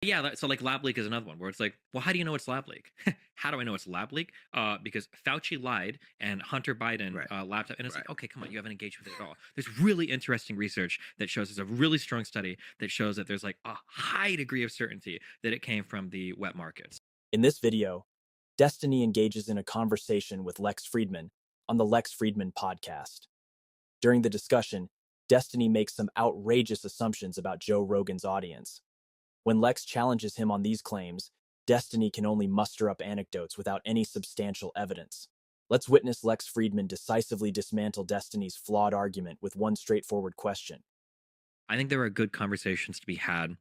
Yeah, so like lab leak is another one where it's like, well, how do you know it's lab leak? How do I know it's lab leak? Because Fauci lied and Hunter Biden laptop, and it's like, okay, come on, you haven't engaged with it at all. There's really interesting research that shows there's a really strong study that shows that there's like a high degree of certainty that it came from the wet markets. In this video, Destiny engages in a conversation with Lex Fridman on the Lex Fridman Podcast. During the discussion, Destiny makes some outrageous assumptions about Joe Rogan's audience. When Lex challenges him on these claims, Destiny can only muster up anecdotes without any substantial evidence. Let's witness Lex Fridman decisively dismantle Destiny's flawed argument with one straightforward question. I think there are good conversations to be had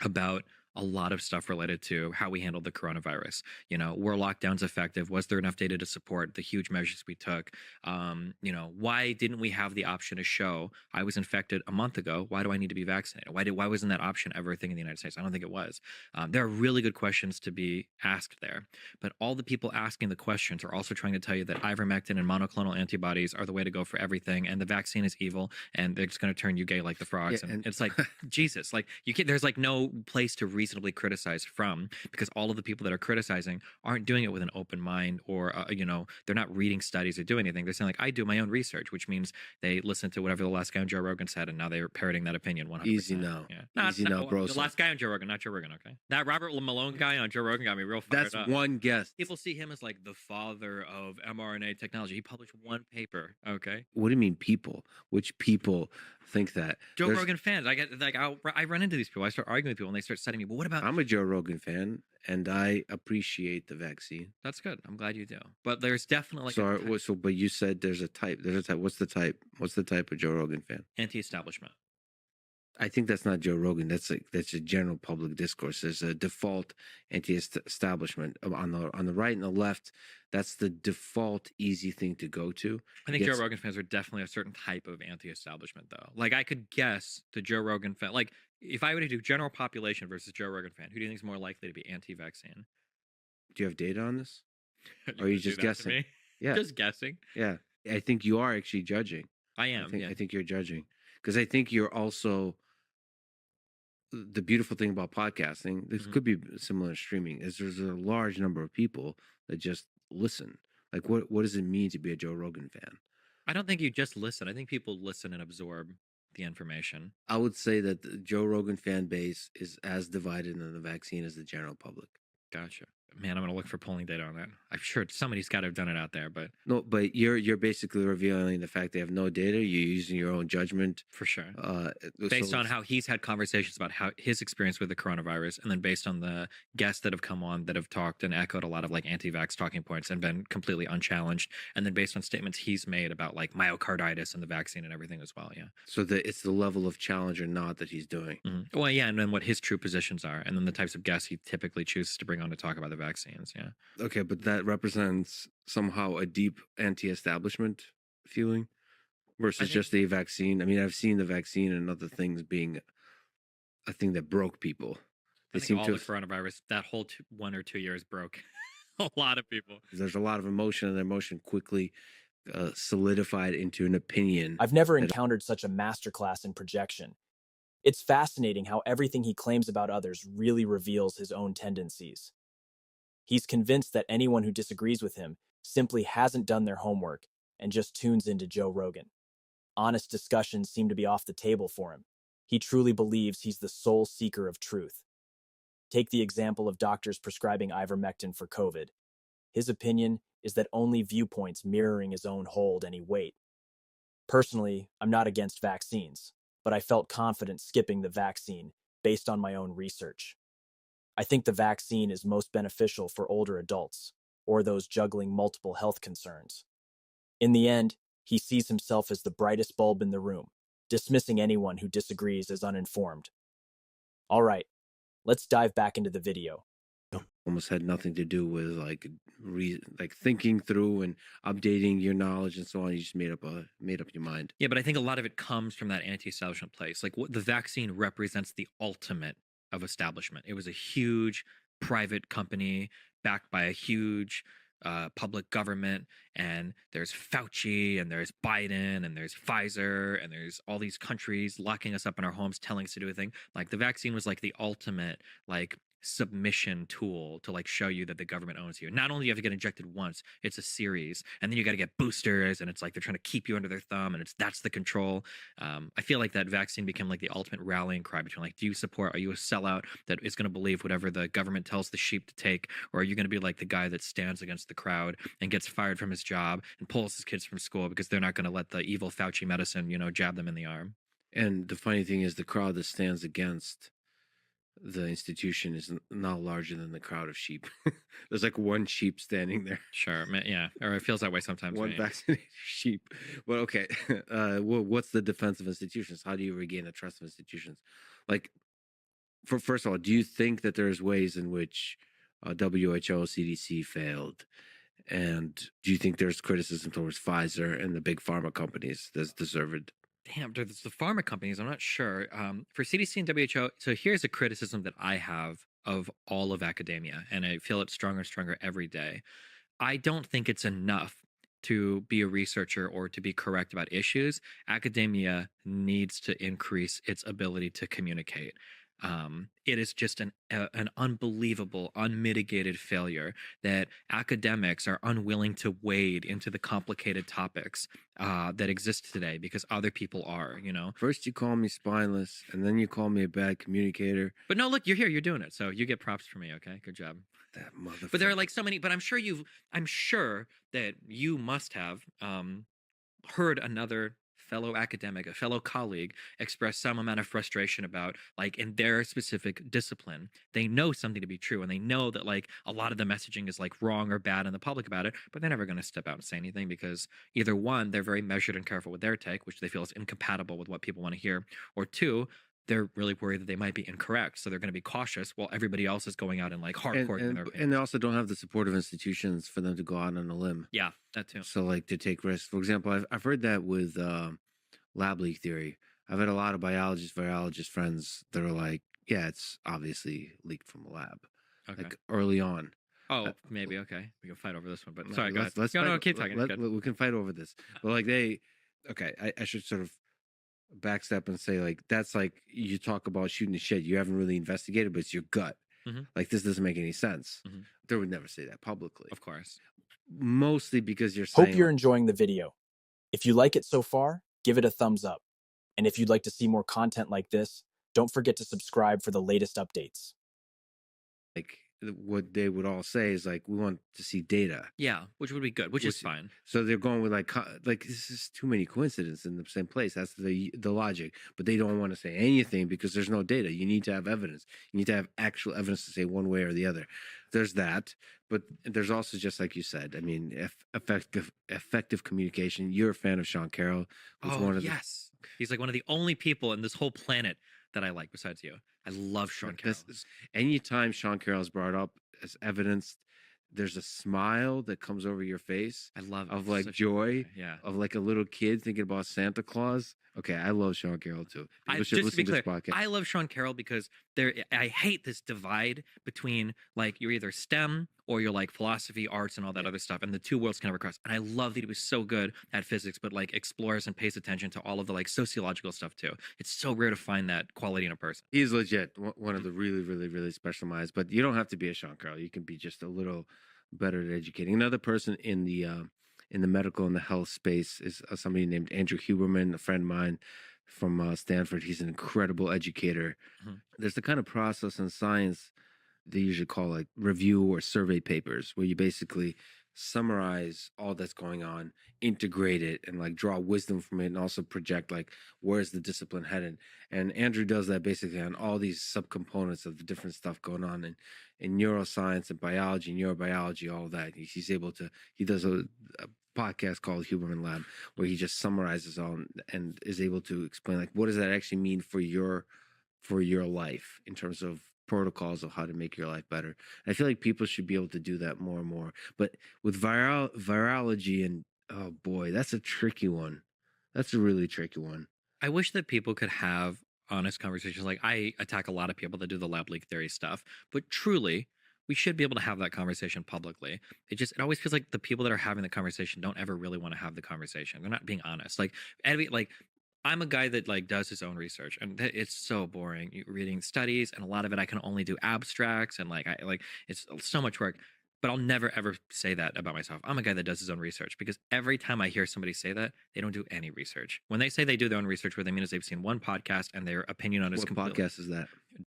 about a lot of stuff related to how we handled the coronavirus. You know, were lockdowns effective? Was there enough data to support the huge measures we took? You know, why didn't we have the option to show I was infected a month ago? Why do I need to be vaccinated? Why wasn't that option ever a thing in the United States? I don't think it was. There are really good questions to be asked there, but all the people asking the questions are also trying to tell you that ivermectin and monoclonal antibodies are the way to go for everything, and the vaccine is evil, and they're just going to turn you gay like the frogs. Yeah, and it's like Jesus, like you can't. There's like no place to reasonably criticize from, because all of the people that are criticizing aren't doing it with an open mind, or you know, they're not reading studies or doing anything. They're saying like, I do my own research, which means they listen to whatever the last guy on Joe Rogan said, and now they're parroting that opinion 100%. Easy now. Yeah. Easy now, bro. The last guy on Joe Rogan, not Joe Rogan, okay? That Robert Malone guy on Joe Rogan got me real fired up. That's one guest. People see him as like the father of mRNA technology. He published one paper, okay? What do you mean people? Which people think that? Joe Rogan fans. I get like I run into these people. I start arguing with people, and they start setting me. Well, what about? I'm a Joe Rogan fan, and I appreciate the vaccine. That's good. I'm glad you do. But there's definitely but you said there's a type. There's a type. What's the type? What's the type of Joe Rogan fan? Anti-establishment. I think that's not Joe Rogan. That's a general public discourse. There's a default anti-establishment on the right and the left. That's the default easy thing to go to. I think Joe Rogan fans are definitely a certain type of anti-establishment, though. Like I could guess the Joe Rogan fan. Like if I were to do general population versus Joe Rogan fan, who do you think is more likely to be anti-vaccine? Do you have data on this? Or are you just guessing? Yeah, just guessing. Yeah, I think you are actually judging. I am. I think you're judging, because I think you're also. The beautiful thing about podcasting, this could be similar to streaming, is there's a large number of people that just listen. Like, what does it mean to be a Joe Rogan fan? I don't think you just listen. I think people listen and absorb the information. I would say that the Joe Rogan fan base is as divided in the vaccine as the general public. Gotcha. Man, I'm going to look for polling data on that. I'm sure somebody's got to have done it out there, but no. But you're basically revealing the fact they have no data. You're using your own judgment, for sure, based on how he's had conversations about how his experience with the coronavirus, and then based on the guests that have come on that have talked and echoed a lot of like anti-vax talking points and been completely unchallenged, and then based on statements he's made about like myocarditis and the vaccine and everything as well. Yeah. So it's the level of challenge or not that he's doing. Mm-hmm. Well, yeah, and then what his true positions are, and then the types of guests he typically chooses to bring on to talk about the vaccines. Yeah. Okay, but that represents somehow a deep anti-establishment feeling versus just the vaccine. I mean, I've seen the vaccine and other things being a thing that broke people. I think all the coronavirus, that whole 1 or 2 years broke a lot of people. There's a lot of emotion, and the emotion quickly solidified into an opinion. I've never encountered such a masterclass in projection. It's fascinating how everything he claims about others really reveals his own tendencies. He's convinced that anyone who disagrees with him simply hasn't done their homework and just tunes into Joe Rogan. Honest discussions seem to be off the table for him. He truly believes he's the sole seeker of truth. Take the example of doctors prescribing ivermectin for COVID. His opinion is that only viewpoints mirroring his own hold any weight. Personally, I'm not against vaccines, but I felt confident skipping the vaccine based on my own research. I think the vaccine is most beneficial for older adults, or those juggling multiple health concerns. In the end, he sees himself as the brightest bulb in the room, dismissing anyone who disagrees as uninformed. All right, let's dive back into the video. Almost had nothing to do with like thinking through and updating your knowledge and so on. You just made up your mind. Yeah, but I think a lot of it comes from that anti-establishment place. Like what the vaccine represents the ultimate of establishment. It was a huge private company backed by a huge public government, and there's Fauci, and there's Biden, and there's Pfizer, and there's all these countries locking us up in our homes, telling us to do a thing. Like the vaccine was like the ultimate like submission tool to like show you that the government owns you. Not only do you have to get injected once, it's a series, and then you got to get boosters, and it's like they're trying to keep you under their thumb, and that's the control. I feel like that vaccine became like the ultimate rallying cry between like, do you support? Are you a sellout that is going to believe whatever the government tells the sheep to take, or are you going to be like the guy that stands against the crowd and gets fired from his job and pulls his kids from school because they're not going to let the evil Fauci medicine, jab them in the arm? And the funny thing is, the crowd that stands against the institution is not larger than the crowd of sheep. There's like one sheep standing there. Sure, yeah, or it feels that way sometimes. One vaccinated sheep. Well, okay. What's the defense of institutions? How do you regain the trust of institutions? Like, first of all, do you think that there's ways in which WHO, CDC failed? And do you think there's criticism towards Pfizer and the big pharma companies that's deserved? Damn, there's the pharma companies. I'm not sure. For CDC and WHO, so here's a criticism that I have of all of academia, and I feel it's stronger and stronger every day. I don't think it's enough to be a researcher or to be correct about issues. Academia needs to increase its ability to communicate. It is just an unbelievable, unmitigated failure that academics are unwilling to wade into the complicated topics that exist today because other people are, First you call me spineless, and then you call me a bad communicator. But no, look, you're here, you're doing it, so you get props from me, okay? Good job. That motherfucker. But there are like so many, but I'm sure that you must have heard another fellow academic, a fellow colleague, express some amount of frustration about, like, in their specific discipline, they know something to be true, and they know that, like, a lot of the messaging is, like, wrong or bad in the public about it, but they're never going to step out and say anything because either one, they're very measured and careful with their take, which they feel is incompatible with what people want to hear, or two, they're really worried that they might be incorrect, so they're going to be cautious while everybody else is going out and like hardcore. And they also don't have the support of institutions for them to go out on a limb. Yeah, that too. So like to take risks. For example, I've heard that with lab leak theory. I've had a lot of virologist friends that are like, yeah, it's obviously leaked from a lab, like early on. Oh, maybe. Okay. We can fight over this one, but sorry, go ahead. No, keep talking. We can fight over this. But like I should sort of backstep and say, like, that's like you talk about shooting the shit. You haven't really investigated, but it's your gut. Mm-hmm. Like, this doesn't make any sense. Mm-hmm. They would never say that publicly. Of course. Mostly because you're saying... Hope you're enjoying the video. If you like it so far, give it a thumbs up. And if you'd like to see more content like this, don't forget to subscribe for the latest updates. Like, what they would all say is like, we want to see data. Yeah, which would be good, which is fine. So they're going with like this is too many coincidences in the same place. That's the logic. But they don't want to say anything because there's no data. You need to have evidence. You need to have actual evidence to say one way or the other. There's that. But there's also, just like you said, I mean, effective communication. You're a fan of Sean Carroll. Yes. He's like one of the only people in this whole planet that I like besides you. I love Sean Carroll. Anytime Sean Carroll is brought up as evidence, there's a smile that comes over your face. I love of like joy, of like a little kid thinking about Santa Claus. Okay, I love Sean Carroll too. People should listen to this podcast. I love Sean Carroll because I hate this divide between like you're either STEM or you're like philosophy, arts, and all that other stuff, and the two worlds can never cross. And I love that he was so good at physics, but like explores and pays attention to all of the like sociological stuff too. It's so rare to find that quality in a person. He's legit one of the really, really, really special minds. But you don't have to be a Sean Carroll. You can be just a little better at educating. Another person in the medical and the health space is somebody named Andrew Huberman, a friend of mine from Stanford. He's an incredible educator. Mm-hmm. There's the kind of process in science they usually call like review or survey papers, where you basically summarize all that's going on, integrate it, and like draw wisdom from it, and also project like where's the discipline headed. And Andrew does that basically on all these subcomponents of the different stuff going on in neuroscience and biology, neurobiology, all of that. He does a podcast called Huberman Lab, where he just summarizes all and is able to explain like what does that actually mean for your life in terms of protocols of how to make your life better. I feel like people should be able to do that more and more. But with virology, and oh boy, that's a tricky one. That's a really tricky one. I wish that people could have honest conversations. Like, I attack a lot of people that do the lab leak theory stuff, but truly, we should be able to have that conversation publicly. It always feels like the people that are having the conversation don't ever really want to have the conversation. They're not being honest. Like I'm a guy that like does his own research, and it's so boring reading studies, and a lot of it I can only do abstracts, and it's so much work. But I'll never ever say that about myself. I'm a guy that does his own research, because every time I hear somebody say that, they don't do any research. When they say they do their own research, what they mean is they've seen one podcast and their opinion on it is What completely. podcast is that?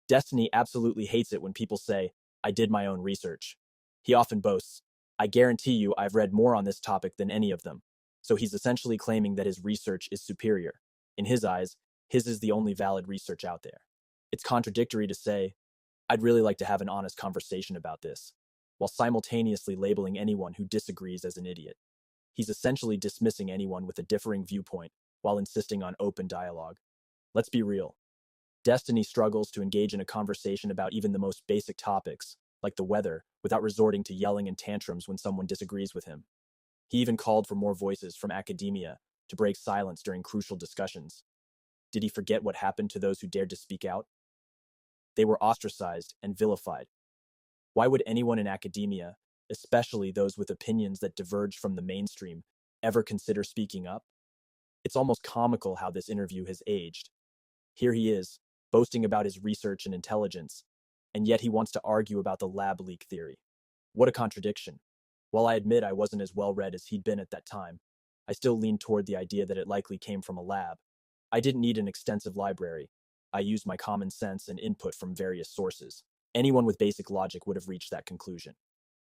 Destiny absolutely hates it when people say, I did my own research. He often boasts, I guarantee you I've read more on this topic than any of them. So he's essentially claiming that his research is superior. In his eyes, his is the only valid research out there. It's contradictory to say, I'd really like to have an honest conversation about this, while simultaneously labeling anyone who disagrees as an idiot. He's essentially dismissing anyone with a differing viewpoint while insisting on open dialogue. Let's be real. Destiny struggles to engage in a conversation about even the most basic topics, like the weather, without resorting to yelling and tantrums when someone disagrees with him. He even called for more voices from academia to break silence during crucial discussions. Did he forget what happened to those who dared to speak out? They were ostracized and vilified. Why would anyone in academia, especially those with opinions that diverge from the mainstream, ever consider speaking up? It's almost comical how this interview has aged. Here he is, boasting about his research and intelligence, and yet he wants to argue about the lab leak theory. What a contradiction. While I admit I wasn't as well read as he'd been at that time, I still lean toward the idea that it likely came from a lab. I didn't need an extensive library. I used my common sense and input from various sources. Anyone with basic logic would have reached that conclusion.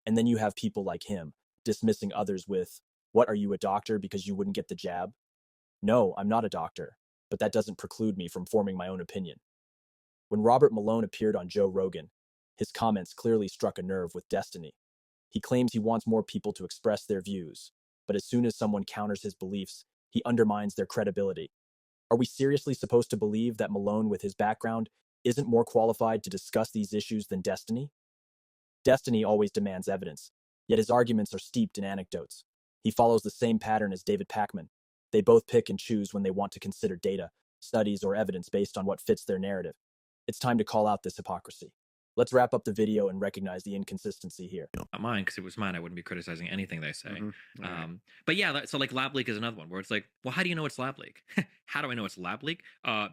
And then you have people like him, dismissing others with, what, are you a doctor because you wouldn't get the jab? No, I'm not a doctor, but that doesn't preclude me from forming my own opinion. When Robert Malone appeared on Joe Rogan, his comments clearly struck a nerve with Destiny. He claims he wants more people to express their views, but as soon as someone counters his beliefs, he undermines their credibility. Are we seriously supposed to believe that Malone, with his background, isn't more qualified to discuss these issues than Destiny? Destiny always demands evidence, yet his arguments are steeped in anecdotes. He follows the same pattern as David Pakman. They both pick and choose when they want to consider data, studies, or evidence based on what fits their narrative. It's time to call out this hypocrisy. Let's wrap up the video and recognize the inconsistency here. Not mine, because it was mine. I wouldn't be criticizing anything they say. Right. But yeah, so like lab leak is another one where it's like, well, how do you know it's lab leak? How do I know it's lab leak?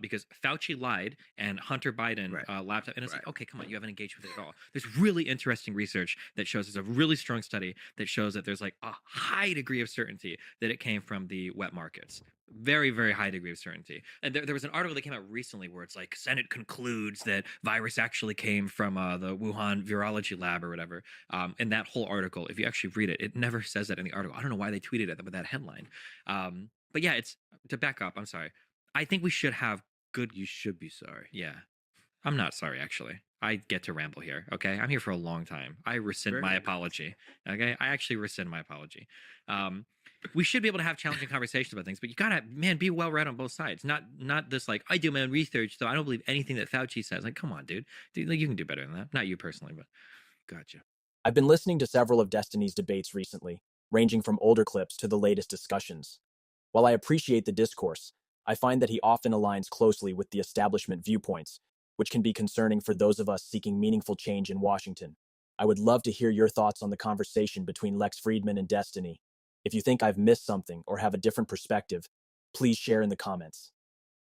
Because Fauci lied and Hunter Biden laptop, and it's like, okay, come on, you haven't engaged with it at all. There's really interesting research that shows, there's a really strong study that shows that there's like a high degree of certainty that it came from the wet markets. Very, very high degree of certainty. And there was an article that came out recently where it's like, Senate concludes that virus actually came from the Wuhan virology lab or whatever. And that whole article, if you actually read it, it never says that in the article. I don't know why they tweeted it with that headline. But yeah, it's to back up. I'm sorry. I think we should have good. You should be sorry. Yeah. I'm not sorry, actually. I get to ramble here. Okay. I'm here for a long time. I rescind Very my nice. apology. Okay. I actually rescind my apology. We should be able to have challenging conversations about things, but you gotta, man, be well read on both sides. Not this like, I do my own research, so I don't believe anything that Fauci says. Like, come on, dude. Like, you can do better than that. Not you personally, but Gotcha. I've been listening to several of Destiny's debates recently, ranging from older clips to the latest discussions. While I appreciate the discourse, I find that he often aligns closely with the establishment viewpoints, which can be concerning for those of us seeking meaningful change in Washington. I would love to hear your thoughts on the conversation between Lex Fridman and Destiny. If you think I've missed something or have a different perspective, please share in the comments.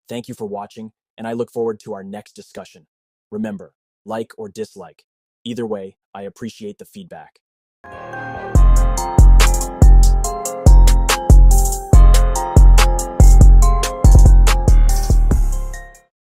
Thank you for watching, and I look forward to our next discussion. Remember, like or dislike. Either way, I appreciate the feedback.